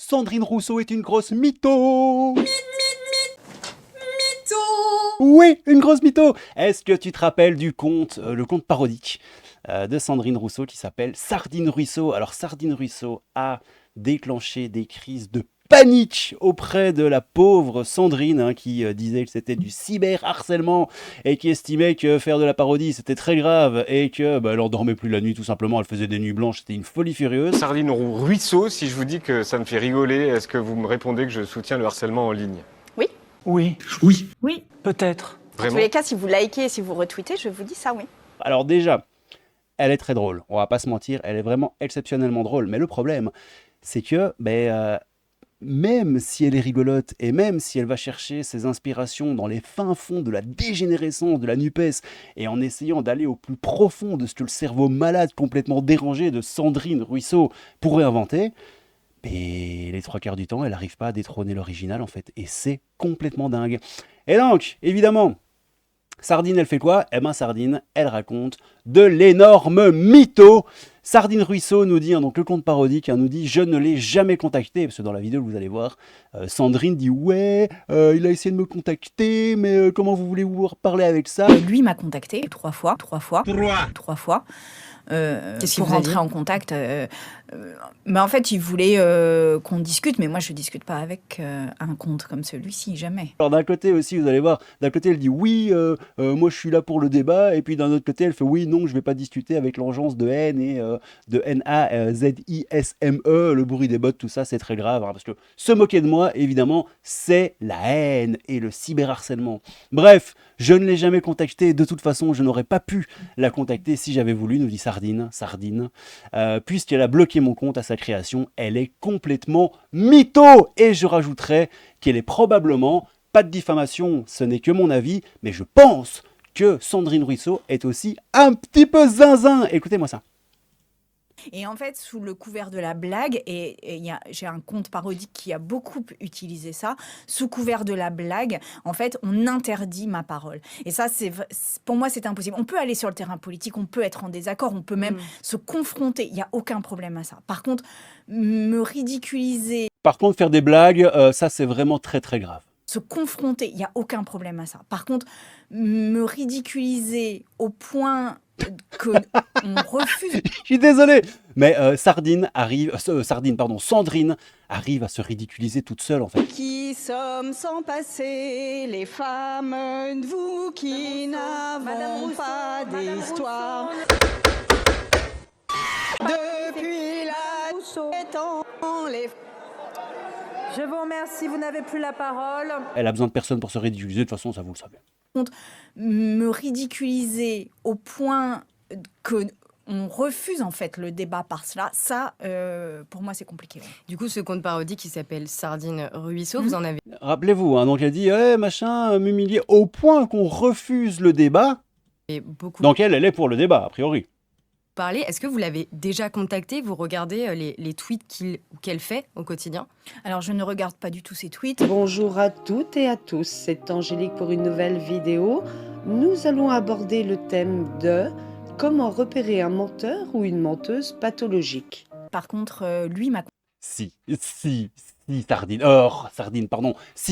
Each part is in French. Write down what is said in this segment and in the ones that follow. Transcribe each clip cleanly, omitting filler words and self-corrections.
Sandrine Rousseau est une grosse mytho. Oui, une grosse mytho. Est-ce que tu te rappelles du conte, le conte parodique de Sandrine Rousseau qui s'appelle Sardine Ruisseau? Alors Sardine Ruisseau a déclenché des crises de panique auprès de la pauvre Sandrine qui disait que c'était du cyberharcèlement et qui estimait que faire de la parodie c'était très grave et que elle en dormait plus la nuit tout simplement, elle faisait des nuits blanches, c'était une folie furieuse. Sardine Ruisseau, si je vous dis que ça me fait rigoler, est-ce que vous me répondez que je soutiens le harcèlement en ligne? Oui. Oui. Oui. Oui. Peut-être. En tous les cas, si vous likez et si vous retweetez, je vous dis ça, oui. Alors déjà, elle est très drôle, on va pas se mentir, elle est vraiment exceptionnellement drôle, mais le problème c'est que même si elle est rigolote et même si elle va chercher ses inspirations dans les fins fonds de la dégénérescence de la NUPES et en essayant d'aller au plus profond de ce que le cerveau malade complètement dérangé de Sandrine Ruisseau pourrait inventer, les trois quarts du temps, elle n'arrive pas à détrôner l'original en fait, et c'est complètement dingue. Et donc, évidemment, Sardine, elle fait quoi? Sardine, elle raconte de l'énorme mytho. Sardine Ruisseau nous dit, donc le conte parodique, nous dit « Je ne l'ai jamais contacté », parce que dans la vidéo, vous allez voir, Sandrine dit « Ouais, il a essayé de me contacter, mais comment vous voulez vous parler avec ça ?» Lui m'a contacté trois fois. Pour rentrer en contact. Mais en fait, il voulait qu'on discute, mais moi, je discute pas avec un compte comme celui-ci, jamais. Alors d'un côté aussi, vous allez voir, d'un côté elle dit oui, moi je suis là pour le débat, et puis d'un autre côté elle fait oui, non, je vais pas discuter avec l'engeance de haine et de Nazisme, le bruit des bottes, tout ça, c'est très grave, parce que se moquer de moi, évidemment, c'est la haine et le cyberharcèlement. Bref, je ne l'ai jamais contactée, de toute façon, je n'aurais pas pu la contacter si j'avais voulu, nous dit Sardine, puisqu'elle a bloqué mon compte à sa création, elle est complètement mytho, et je rajouterais qu'elle est probablement, pas de diffamation, ce n'est que mon avis, mais je pense que Sandrine Ruisseau est aussi un petit peu zinzin. Écoutez-moi ça. Et en fait, sous le couvert de la blague, j'ai un compte parodique qui a beaucoup utilisé ça, sous couvert de la blague, en fait, on interdit ma parole. Et ça, pour moi, c'est impossible. On peut aller sur le terrain politique, on peut être en désaccord, on peut même se confronter. Il n'y a aucun problème à ça. Par contre, me ridiculiser... Par contre, faire des blagues, ça, c'est vraiment très, très grave. Se confronter, il n'y a aucun problème à ça. Par contre, me ridiculiser au point... qu'on refuse. Je suis désolé, mais Sandrine arrive à se ridiculiser toute seule en fait. Qui sommes sans passer, les femmes de vous qui n'avons pas d'histoire. Depuis la temps, les... Je vous remercie, vous n'avez plus la parole. Elle a besoin de personne pour se ridiculiser, de toute façon, ça vous le savez. Me ridiculiser au point qu'on refuse en fait le débat par cela, ça, pour moi, c'est compliqué. Ouais. Du coup, ce conte parodique qui s'appelle Sardine Ruisseau, vous en avez... Rappelez-vous, donc elle dit m'humilier au point qu'on refuse le débat. Et beaucoup... Donc elle est pour le débat, a priori. Parler. Est-ce que vous l'avez déjà contacté? Vous regardez les tweets qu'elle fait au quotidien? Alors, je ne regarde pas du tout ses tweets. Bonjour à toutes et à tous, c'est Angélique pour une nouvelle vidéo. Nous allons aborder le thème de comment repérer un menteur ou une menteuse pathologique. Par contre, lui m'a... Si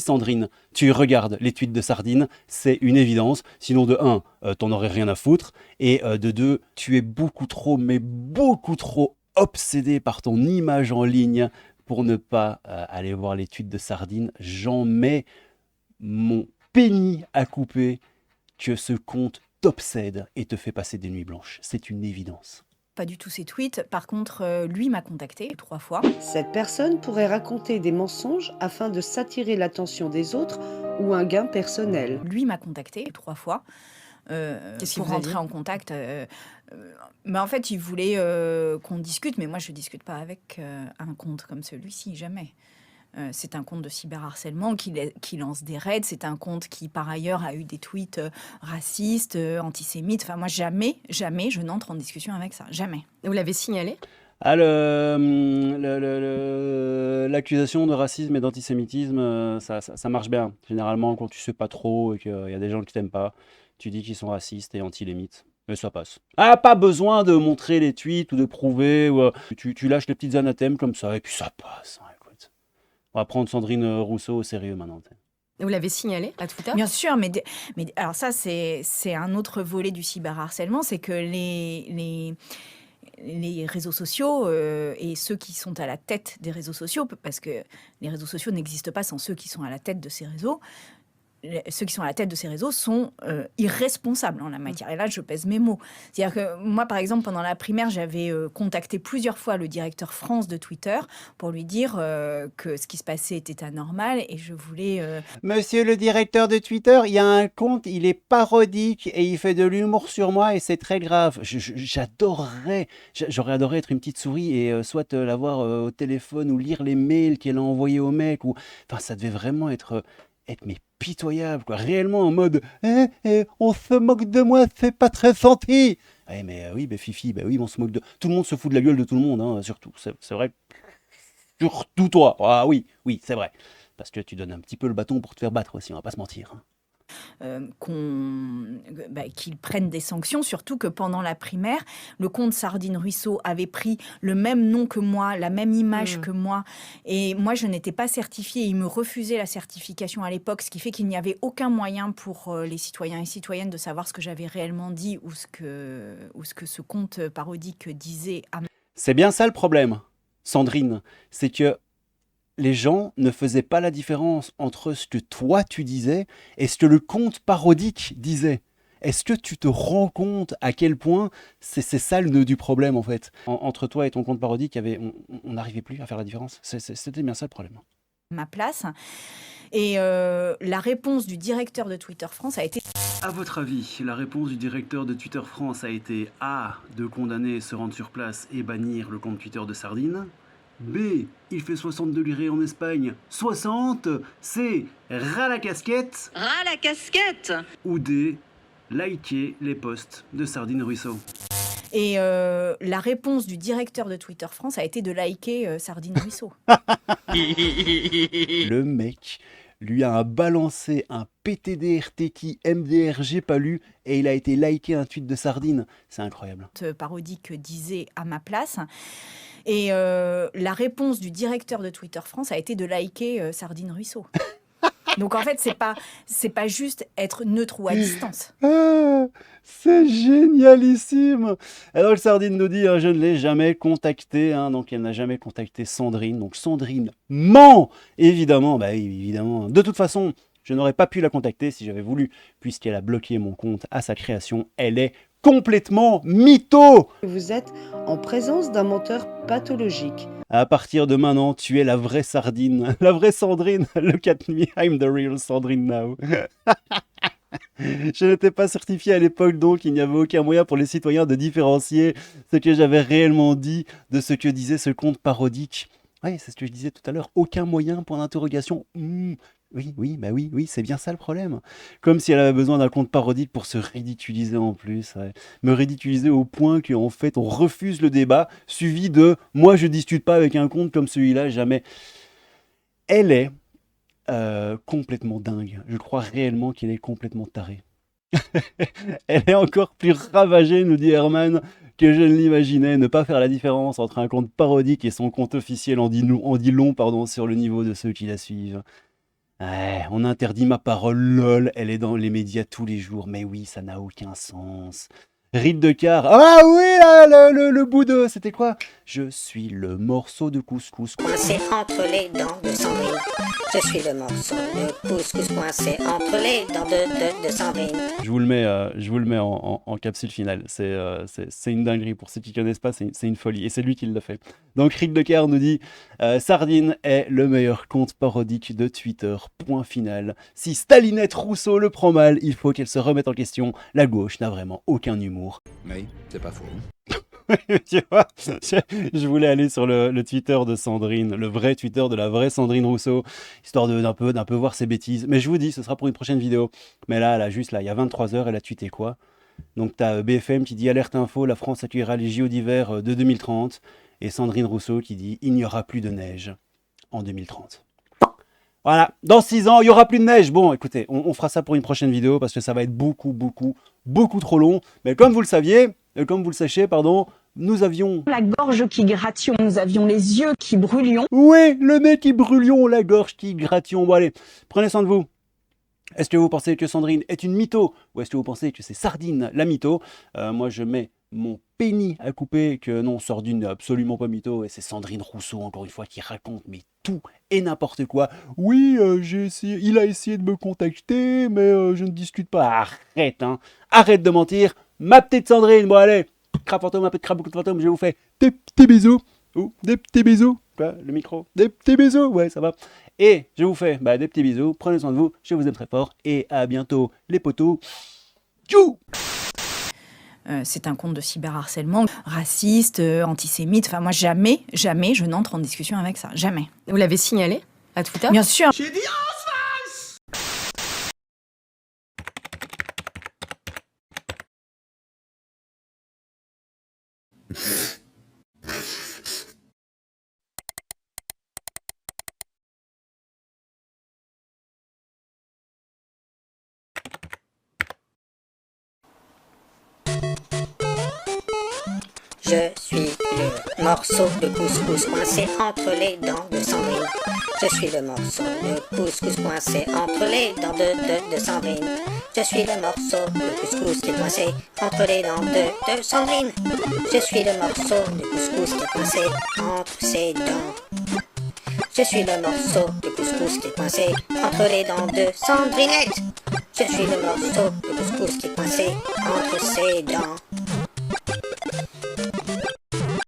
Sandrine, tu regardes les tweets de Sardine, c'est une évidence. Sinon, de 1, t'en aurais rien à foutre. Et de 2, tu es beaucoup trop obsédé par ton image en ligne pour ne pas aller voir les tweets de Sardine. J'en mets mon pénis à couper que ce compte t'obsède et te fait passer des nuits blanches. C'est une évidence. Pas du tout ses tweets. Par contre, lui m'a contacté 3 fois. Cette personne pourrait raconter des mensonges afin de s'attirer l'attention des autres ou un gain personnel. Lui m'a contacté 3 fois pour rentrer en contact. Mais en fait, il voulait qu'on discute, mais moi, je discute pas avec un compte comme celui-ci, jamais. C'est un compte de cyberharcèlement qui lance des raids. C'est un compte qui, par ailleurs, a eu des tweets racistes, antisémites. Enfin, moi, jamais, je n'entre en discussion avec ça. Jamais. Vous l'avez signalé? L'accusation de racisme et d'antisémitisme, ça marche bien. Généralement, quand tu sais pas trop et qu'il y a des gens qui t'aiment pas, tu dis qu'ils sont racistes et anti-lémites. Mais ça passe. Pas besoin de montrer les tweets ou de prouver. Tu lâches les petites anathèmes comme ça et puis ça passe. On va prendre Sandrine Rousseau au sérieux maintenant. Vous l'avez signalé à Twitter? Bien sûr, mais alors ça, c'est un autre volet du cyberharcèlement, c'est que les réseaux sociaux et ceux qui sont à la tête des réseaux sociaux, parce que les réseaux sociaux n'existent pas sans ceux qui sont à la tête de ces réseaux, ceux qui sont à la tête de ces réseaux sont irresponsables en la matière. Et là, je pèse mes mots. C'est-à-dire que moi, par exemple, pendant la primaire, j'avais contacté plusieurs fois le directeur France de Twitter pour lui dire que ce qui se passait était anormal et je voulais... Monsieur le directeur de Twitter, il y a un compte, il est parodique et il fait de l'humour sur moi et c'est très grave. J'adorerais, j'aurais adoré être une petite souris et soit l'avoir au téléphone ou lire les mails qu'elle a envoyés au mec. Enfin, ça devait vraiment être mais pitoyable, quoi. Réellement en mode on se moque de moi, c'est pas très gentil. Oui, Fifi, oui, on se moque de... Tout le monde se fout de la gueule de tout le monde, hein, surtout. C'est vrai. Surtout toi. Ah oui, c'est vrai. Parce que tu donnes un petit peu le bâton pour te faire battre aussi, on va pas se mentir. Qu'ils prennent des sanctions, surtout que pendant la primaire, le compte Sardine Ruisseau avait pris le même nom que moi, la même image que moi, et moi je n'étais pas certifiée, il me refusait la certification à l'époque, ce qui fait qu'il n'y avait aucun moyen pour les citoyens et citoyennes de savoir ce que j'avais réellement dit ou ce que ce compte parodique disait. C'est bien ça le problème, Sandrine, c'est que les gens ne faisaient pas la différence entre ce que toi tu disais et ce que le compte parodique disait. Est-ce que tu te rends compte à quel point c'est ça le nœud du problème en fait? Entre toi et ton compte parodique, on n'arrivait plus à faire la différence. C'était bien ça le problème. Ma place. Et la réponse du directeur de Twitter France a été... À votre avis, la réponse du directeur de Twitter France a été A, de condamner, se rendre sur place et bannir le compte Twitter de Sardine. B, il fait 60 degrés en Espagne. 60. C, ras la casquette. Ras la casquette. Ou D, liker les posts de Sardine Ruisseau. Et la réponse du directeur de Twitter France a été de liker Sardine Ruisseau. Le mec lui a balancé un PTDRTQ MDR j'ai pas lu et il a été liké un tweet de Sardine. C'est incroyable. Parodique disait à ma place. Et la réponse du directeur de Twitter France a été de liker Sardine Ruisseau. Donc en fait, c'est pas juste être neutre ou à distance. Ah, c'est génialissime. Alors le Sardine nous dit, je ne l'ai jamais contacté, donc elle n'a jamais contacté Sandrine. Donc Sandrine ment, évidemment, évidemment. De toute façon, je n'aurais pas pu la contacter si j'avais voulu, puisqu'elle a bloqué mon compte à sa création. Elle est complètement mytho. Vous êtes en présence d'un menteur pathologique. À partir de maintenant, tu es la vraie Sardine, la vraie Sandrine. Look at me, I'm the real Sandrine now. Je n'étais pas certifié à l'époque, donc il n'y avait aucun moyen pour les citoyens de différencier ce que j'avais réellement dit de ce que disait ce compte parodique. Oui, c'est ce que je disais tout à l'heure. Aucun moyen, point d'interrogation. Oui, c'est bien ça le problème. Comme si elle avait besoin d'un compte parodique pour se ridiculiser en plus. Ouais. Me ridiculiser au point qu'en fait, on refuse le débat, suivi de « moi, je discute pas avec un compte comme celui-là, jamais ». Elle est complètement dingue. Je crois réellement qu'elle est complètement tarée. Elle est encore plus ravagée, nous dit Herman, que je ne l'imaginais. Ne pas faire la différence entre un compte parodique et son compte officiel en dit long, sur le niveau de ceux qui la suivent. Ouais, on interdit ma parole, lol, elle est dans les médias tous les jours. Mais oui, ça n'a aucun sens. Ride de car. Ah oui, là, le bout de... C'était quoi? Je suis le morceau de couscous. Coincé entre les dents de Sandrine. Je suis le morceau de couscous coincé entre les dents de Sandrine. Je vous le mets en capsule finale. C'est une dinguerie. Pour ceux qui ne connaissent pas, c'est une folie. Et c'est lui qui l'a fait. Donc Ride de car nous dit Sardine est le meilleur compte parodique de Twitter. Point final. Si Stalinette Rousseau le prend mal, il faut qu'elle se remette en question. La gauche n'a vraiment aucun humour. Oui, c'est pas faux. Tu vois, je voulais aller sur le Twitter de Sandrine, le vrai Twitter de la vraie Sandrine Rousseau, histoire d'un peu voir ses bêtises. Mais je vous dis, ce sera pour une prochaine vidéo. Mais là, il y a 23h, elle a tweeté quoi? Donc tu as BFM qui dit alerte info, la France accueillera les JO d'hiver de 2030. Et Sandrine Rousseau qui dit il n'y aura plus de neige en 2030. Voilà, dans 6 ans, il n'y aura plus de neige. Bon, écoutez, on fera ça pour une prochaine vidéo parce que ça va être beaucoup trop long. Mais comme vous le sachiez, Nous avions... La gorge qui gratillon, nous avions les yeux qui brûlions. Oui, le nez qui brûlion, la gorge qui gratillon. Bon allez, prenez soin de vous. Est-ce que vous pensez que Sandrine est une mytho ou est-ce que vous pensez que c'est Sardine la mytho? Moi je mets mon pénis à couper que non, Sardine n'est absolument pas mytho et c'est Sandrine Rousseau encore une fois qui raconte mais tout et n'importe quoi. Oui, il a essayé de me contacter mais je ne discute pas. Arrête, hein. Arrête de mentir. Ma petite Sandrine, bon allez, crabe fantôme, un peu de crabe beaucoup de fantôme, je vous fais des petits bisous. Ou des petits bisous. Quoi, le micro? Des petits bisous, ouais, ça va. Et je vous fais des petits bisous, prenez soin de vous, je vous aime très fort et à bientôt les potos. Tchou. C'est un compte de cyberharcèlement, raciste, antisémite. Enfin, moi, jamais, je n'entre en discussion avec ça. Jamais. Vous l'avez signalé à Twitter? Bien sûr. J'ai dit Je suis le morceau de couscous coincé entre les dents de Sandrine. Je suis le morceau de couscous coincé entre les dents de Sandrine. Je suis le morceau de couscous qui est coincé entre les dents de Sandrine. Je suis le morceau de couscous qui est coincé entre ses dents. Je suis le morceau de couscous qui est coincé entre les dents de Sandrinette. Je suis le morceau de couscous qui est coincé entre ses dents.